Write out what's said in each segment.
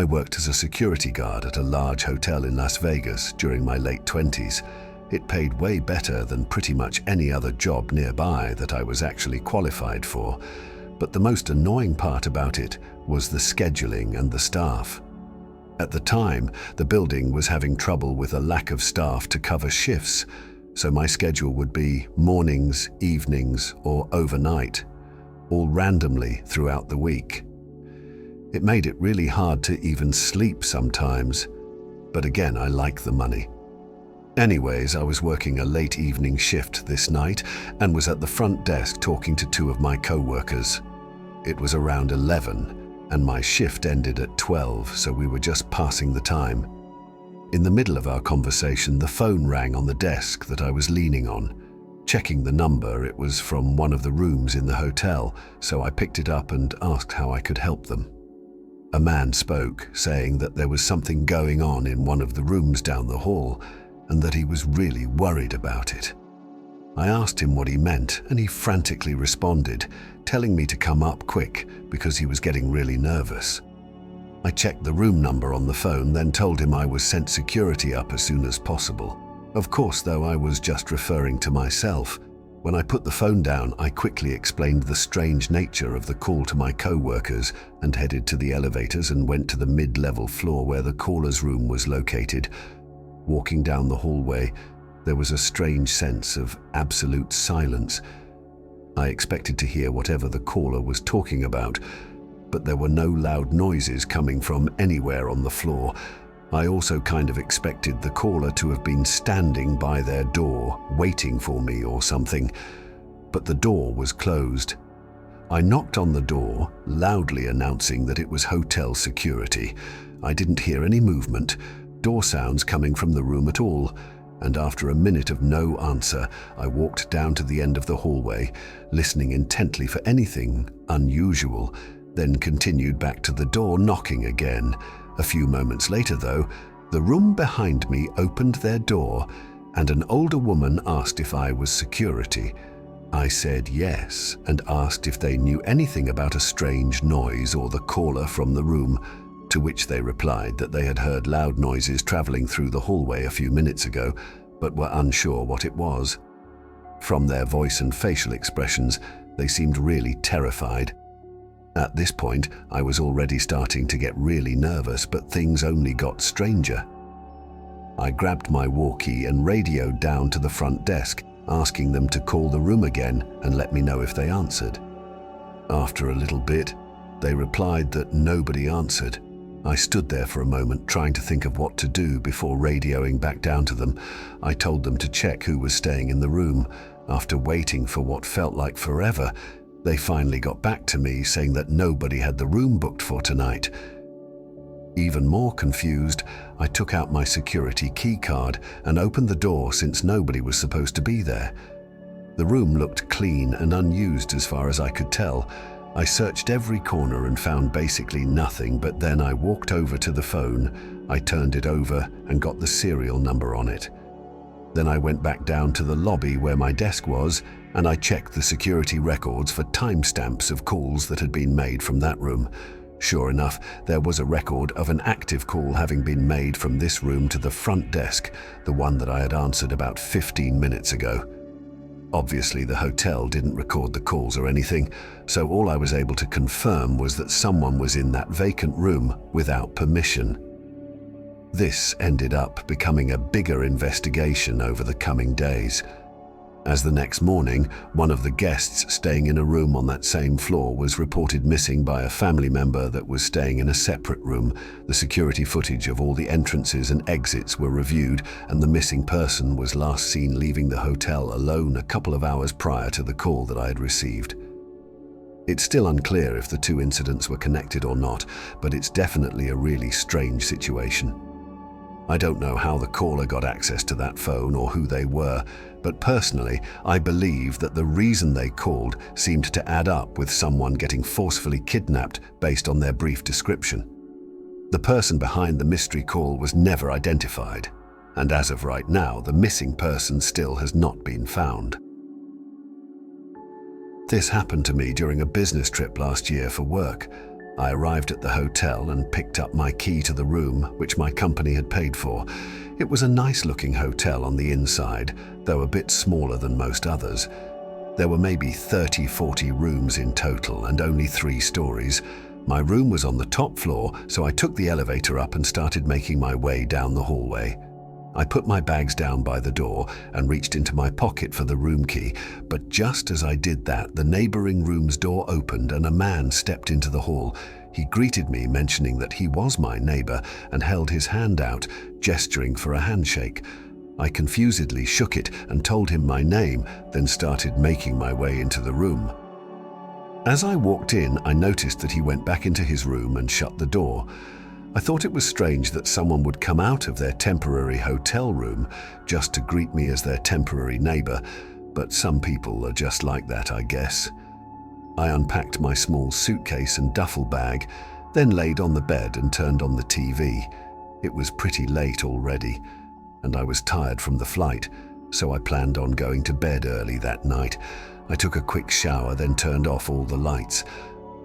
I worked as a security guard at a large hotel in Las Vegas during my late 20s. It paid way better than pretty much any other job nearby that I was actually qualified for. But the most annoying part about it was the scheduling and the staff. At the time, the building was having trouble with a lack of staff to cover shifts, so my schedule would be mornings, evenings, or overnight, all randomly throughout the week. It made it really hard to even sleep sometimes, but again, I like the money. Anyways, I was working a late evening shift this night and was at the front desk talking to two of my co-workers. It was around 11, and my shift ended at 12, so we were just passing the time. In the middle of our conversation, the phone rang on the desk that I was leaning on. Checking the number, it was from one of the rooms in the hotel, so I picked it up and asked how I could help them. A man spoke, saying that there was something going on in one of the rooms down the hall, and that he was really worried about it. I asked him what he meant, and he frantically responded, telling me to come up quick because he was getting really nervous. I checked the room number on the phone, then told him I was sent security up as soon as possible. Of course, though, I was just referring to myself. When I put the phone down, I quickly explained the strange nature of the call to my co-workers and headed to the elevators and went to the mid-level floor where the caller's room was located. Walking down the hallway, there was a strange sense of absolute silence. I expected to hear whatever the caller was talking about, but there were no loud noises coming from anywhere on the floor. I also kind of expected the caller to have been standing by their door, waiting for me or something, but the door was closed. I knocked on the door, loudly announcing that it was hotel security. I didn't hear any movement, door sounds coming from the room at all, and after a minute of no answer, I walked down to the end of the hallway, listening intently for anything unusual, then continued back to the door, knocking again. A few moments later, though, the room behind me opened their door, and an older woman asked if I was security. I said yes, and asked if they knew anything about a strange noise or the caller from the room, to which they replied that they had heard loud noises traveling through the hallway a few minutes ago, but were unsure what it was. From their voice and facial expressions, they seemed really terrified. At this point, I was already starting to get really nervous, but things only got stranger. I grabbed my walkie and radioed down to the front desk, asking them to call the room again and let me know if they answered. After a little bit, they replied that nobody answered. I stood there for a moment trying to think of what to do before radioing back down to them. I told them to check who was staying in the room. After waiting for what felt like forever, they finally got back to me saying that nobody had the room booked for tonight. Even more confused, I took out my security key card and opened the door since nobody was supposed to be there. The room looked clean and unused as far as I could tell. I searched every corner and found basically nothing, but then I walked over to the phone. I turned it over and got the serial number on it. Then I went back down to the lobby where my desk was, and I checked the security records for timestamps of calls that had been made from that room. Sure enough, there was a record of an active call having been made from this room to the front desk, the one that I had answered about 15 minutes ago. Obviously, the hotel didn't record the calls or anything, so all I was able to confirm was that someone was in that vacant room without permission. This ended up becoming a bigger investigation over the coming days. As the next morning, one of the guests staying in a room on that same floor was reported missing by a family member that was staying in a separate room. The security footage of all the entrances and exits were reviewed, and the missing person was last seen leaving the hotel alone a couple of hours prior to the call that I had received. It's still unclear if the two incidents were connected or not, but it's definitely a really strange situation. I don't know how the caller got access to that phone or who they were, but personally, I believe that the reason they called seemed to add up with someone getting forcefully kidnapped based on their brief description. The person behind the mystery call was never identified, and as of right now, the missing person still has not been found. This happened to me during a business trip last year for work. I arrived at the hotel and picked up my key to the room, which my company had paid for. It was a nice-looking hotel on the inside, though a bit smaller than most others. There were maybe 30-40 rooms in total and only 3 stories. My room was on the top floor, so I took the elevator up and started making my way down the hallway. I put my bags down by the door and reached into my pocket for the room key, but just as I did that, the neighboring room's door opened and a man stepped into the hall. He greeted me, mentioning that he was my neighbor, and held his hand out, gesturing for a handshake. I confusedly shook it and told him my name, then started making my way into the room. As I walked in, I noticed that he went back into his room and shut the door. I thought it was strange that someone would come out of their temporary hotel room just to greet me as their temporary neighbor, but some people are just like that, I guess. I unpacked my small suitcase and duffel bag, then laid on the bed and turned on the TV. It was pretty late already, and I was tired from the flight, so I planned on going to bed early that night. I took a quick shower, then turned off all the lights.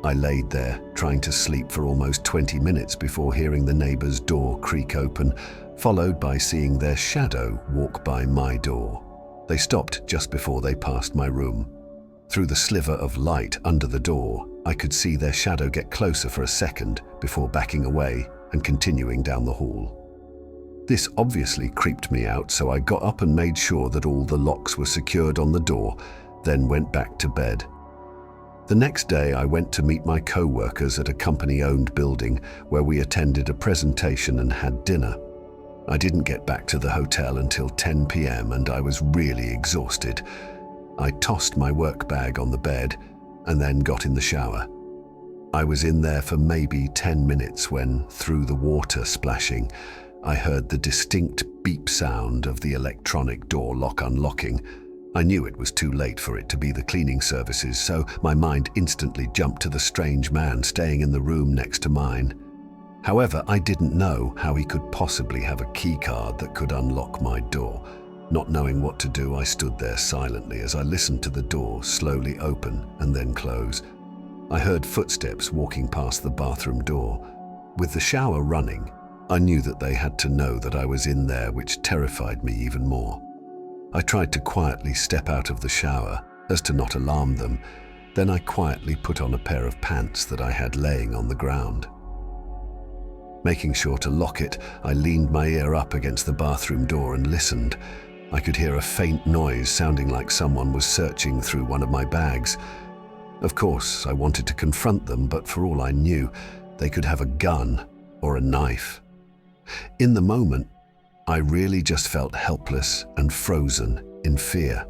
I laid there, trying to sleep for almost 20 minutes before hearing the neighbor's door creak open, followed by seeing their shadow walk by my door. They stopped just before they passed my room. Through the sliver of light under the door, I could see their shadow get closer for a second before backing away and continuing down the hall. This obviously creeped me out, so I got up and made sure that all the locks were secured on the door, then went back to bed. The next day, I went to meet my co-workers at a company-owned building where we attended a presentation and had dinner. I didn't get back to the hotel until 10 p.m. and I was really exhausted. I tossed my work bag on the bed and then got in the shower. I was in there for maybe 10 minutes when, through the water splashing, I heard the distinct beep sound of the electronic door lock unlocking. I knew it was too late for it to be the cleaning services, so my mind instantly jumped to the strange man staying in the room next to mine. However, I didn't know how he could possibly have a key card that could unlock my door. Not knowing what to do, I stood there silently as I listened to the door slowly open and then close. I heard footsteps walking past the bathroom door. With the shower running, I knew that they had to know that I was in there, which terrified me even more. I tried to quietly step out of the shower, as to not alarm them. Then I quietly put on a pair of pants that I had laying on the ground. Making sure to lock it, I leaned my ear up against the bathroom door and listened. I could hear a faint noise sounding like someone was searching through one of my bags. Of course, I wanted to confront them, but for all I knew, they could have a gun or a knife. In the moment, I really just felt helpless and frozen in fear.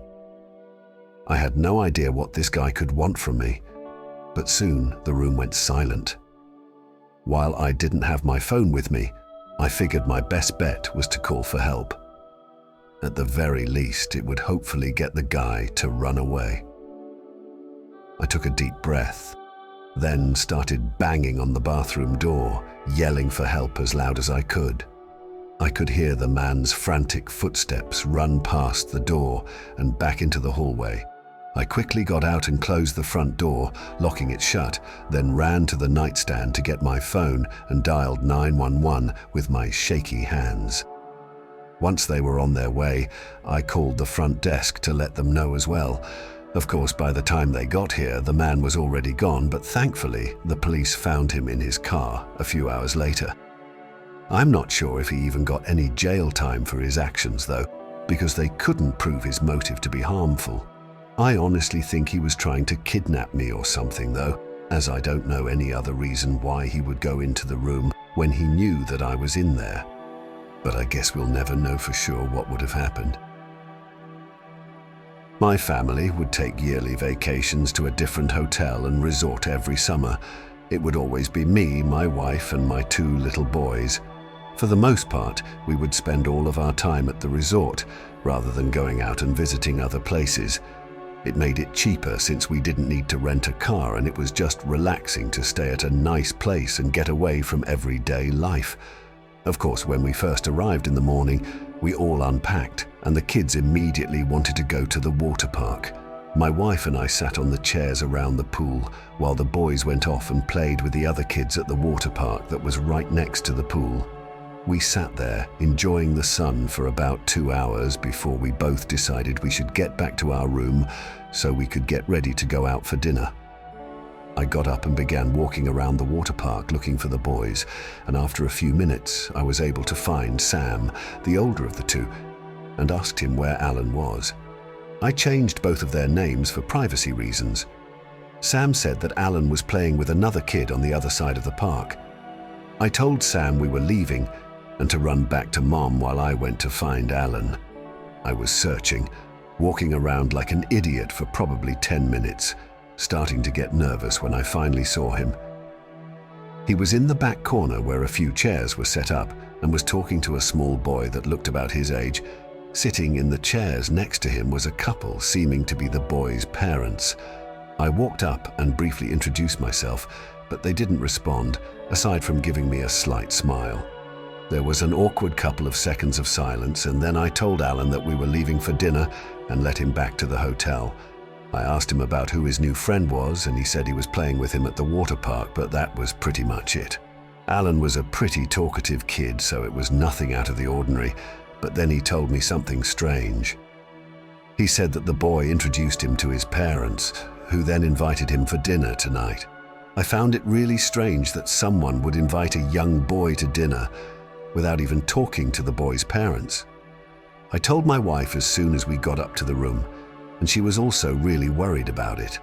I had no idea what this guy could want from me, but soon the room went silent. While I didn't have my phone with me, I figured my best bet was to call for help. At the very least, it would hopefully get the guy to run away. I took a deep breath, then started banging on the bathroom door, yelling for help as loud as I could. I could hear the man's frantic footsteps run past the door and back into the hallway. I quickly got out and closed the front door, locking it shut, then ran to the nightstand to get my phone and dialed 911 with my shaky hands. Once they were on their way, I called the front desk to let them know as well. Of course, by the time they got here, the man was already gone, but thankfully, the police found him in his car a few hours later. I'm not sure if he even got any jail time for his actions, though, because they couldn't prove his motive to be harmful. I honestly think he was trying to kidnap me or something, though, as I don't know any other reason why he would go into the room when he knew that I was in there. But I guess we'll never know for sure what would have happened. My family would take yearly vacations to a different hotel and resort every summer. It would always be me, my wife, and my 2 little boys. For the most part, we would spend all of our time at the resort, rather than going out and visiting other places. It made it cheaper since we didn't need to rent a car, and it was just relaxing to stay at a nice place and get away from everyday life. Of course, when we first arrived in the morning, we all unpacked, and the kids immediately wanted to go to the water park. My wife and I sat on the chairs around the pool while the boys went off and played with the other kids at the water park that was right next to the pool. We sat there, enjoying the sun for about 2 hours before we both decided we should get back to our room so we could get ready to go out for dinner. I got up and began walking around the water park looking for the boys, and after a few minutes I was able to find Sam, the older of the two, and asked him where Alan was. I changed both of their names for privacy reasons. Sam said that Alan was playing with another kid on the other side of the park. I told Sam we were leaving and to run back to Mom while I went to find Alan. I was searching, walking around like an idiot for probably 10 minutes, starting to get nervous when I finally saw him. He was in the back corner where a few chairs were set up and was talking to a small boy that looked about his age. Sitting in the chairs next to him was a couple seeming to be the boy's parents. I walked up and briefly introduced myself, but they didn't respond, aside from giving me a slight smile. There was an awkward couple of seconds of silence, and then I told Alan that we were leaving for dinner and let him back to the hotel. I asked him about who his new friend was, and he said he was playing with him at the water park, but that was pretty much it. Alan was a pretty talkative kid, so it was nothing out of the ordinary, but then he told me something strange. He said that the boy introduced him to his parents, who then invited him for dinner tonight. I found it really strange that someone would invite a young boy to dinner without even talking to the boy's parents. I told my wife as soon as we got up to the room, and she was also really worried about it.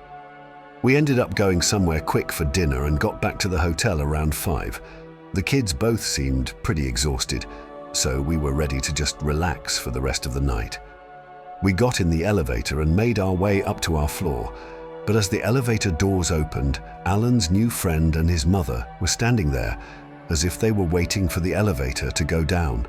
We ended up going somewhere quick for dinner and got back to the hotel around 5. The kids both seemed pretty exhausted, so we were ready to just relax for the rest of the night. We got in the elevator and made our way up to our floor, but as the elevator doors opened, Alan's new friend and his mother were standing there as if they were waiting for the elevator to go down.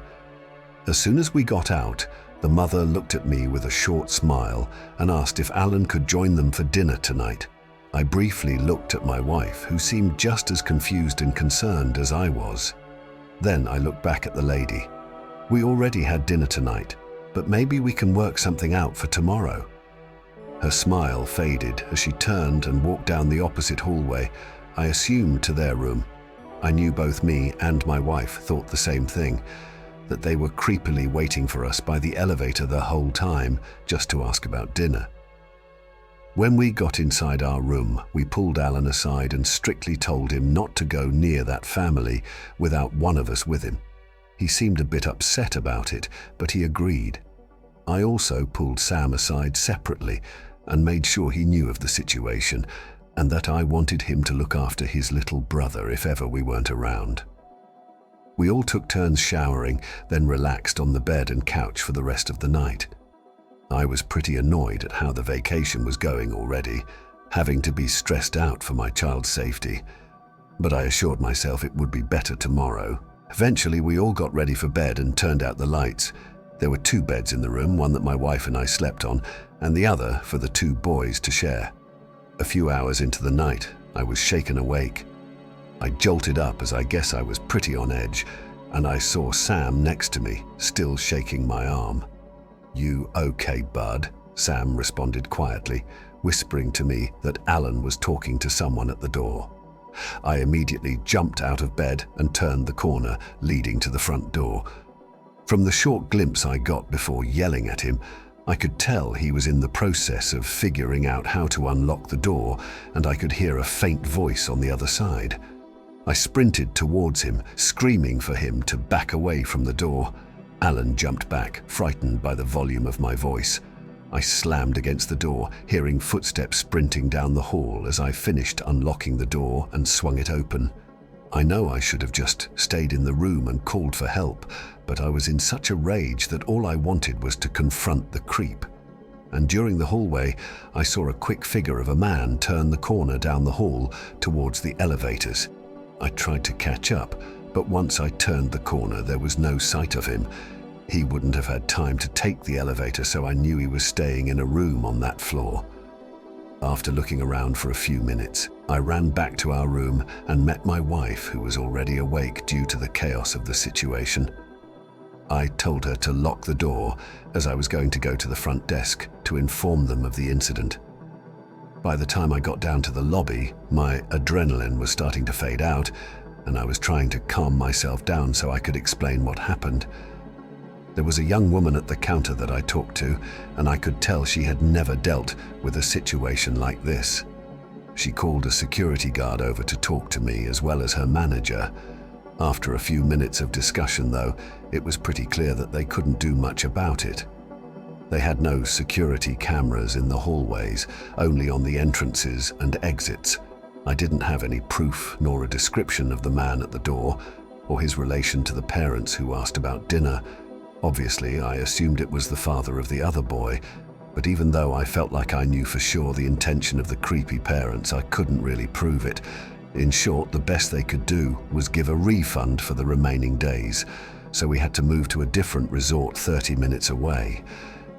As soon as we got out, the mother looked at me with a short smile and asked if Alan could join them for dinner tonight. I briefly looked at my wife, who seemed just as confused and concerned as I was. Then I looked back at the lady. We already had dinner tonight, but maybe we can work something out for tomorrow. Her smile faded as she turned and walked down the opposite hallway, I assumed to their room. I knew both me and my wife thought the same thing, that they were creepily waiting for us by the elevator the whole time just to ask about dinner. When we got inside our room, we pulled Alan aside and strictly told him not to go near that family without one of us with him. He seemed a bit upset about it, but he agreed. I also pulled Sam aside separately and made sure he knew of the situation and that I wanted him to look after his little brother if ever we weren't around. We all took turns showering, then relaxed on the bed and couch for the rest of the night. I was pretty annoyed at how the vacation was going already, having to be stressed out for my child's safety, but I assured myself it would be better tomorrow. Eventually, we all got ready for bed and turned out the lights. There were 2 beds in the room, one that my wife and I slept on, and the other for the 2 boys to share. A few hours into the night, I was shaken awake. I jolted up as I guess I was pretty on edge, and I saw Sam next to me, still shaking my arm. "You okay, bud?" Sam responded quietly, whispering to me that Alan was talking to someone at the door. I immediately jumped out of bed and turned the corner, leading to the front door. From the short glimpse I got before yelling at him, I could tell he was in the process of figuring out how to unlock the door, and I could hear a faint voice on the other side. I sprinted towards him, screaming for him to back away from the door. Alan jumped back, frightened by the volume of my voice. I slammed against the door, hearing footsteps sprinting down the hall as I finished unlocking the door and swung it open. I know I should have just stayed in the room and called for help, but I was in such a rage that all I wanted was to confront the creep. And during the hallway, I saw a quick figure of a man turn the corner down the hall towards the elevators. I tried to catch up, but once I turned the corner, there was no sight of him. He wouldn't have had time to take the elevator, so I knew he was staying in a room on that floor. After looking around for a few minutes, I ran back to our room and met my wife, who was already awake due to the chaos of the situation. I told her to lock the door as I was going to go to the front desk to inform them of the incident. By the time I got down to the lobby, my adrenaline was starting to fade out, and I was trying to calm myself down so I could explain what happened. There was a young woman at the counter that I talked to, and I could tell she had never dealt with a situation like this. She called a security guard over to talk to me as well as her manager. After a few minutes of discussion, though, it was pretty clear that they couldn't do much about it. They had no security cameras in the hallways, only on the entrances and exits. I didn't have any proof nor a description of the man at the door, or his relation to the parents who asked about dinner. Obviously, I assumed it was the father of the other boy, but even though I felt like I knew for sure the intention of the creepy parents, I couldn't really prove it. In short, the best they could do was give a refund for the remaining days, so we had to move to a different resort 30 minutes away.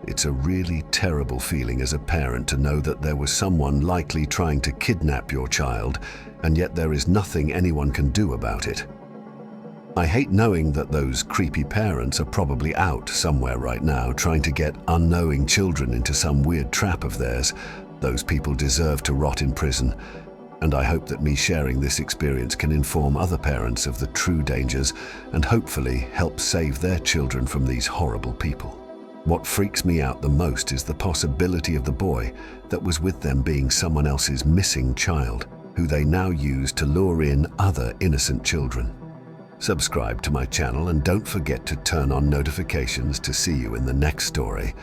It's a really terrible feeling as a parent to know that there was someone likely trying to kidnap your child, and yet there is nothing anyone can do about it. I hate knowing that those creepy parents are probably out somewhere right now trying to get unknowing children into some weird trap of theirs. Those people deserve to rot in prison. And I hope that me sharing this experience can inform other parents of the true dangers and hopefully help save their children from these horrible people. What freaks me out the most is the possibility of the boy that was with them being someone else's missing child, who they now use to lure in other innocent children. Subscribe to my channel and don't forget to turn on notifications to see you in the next story.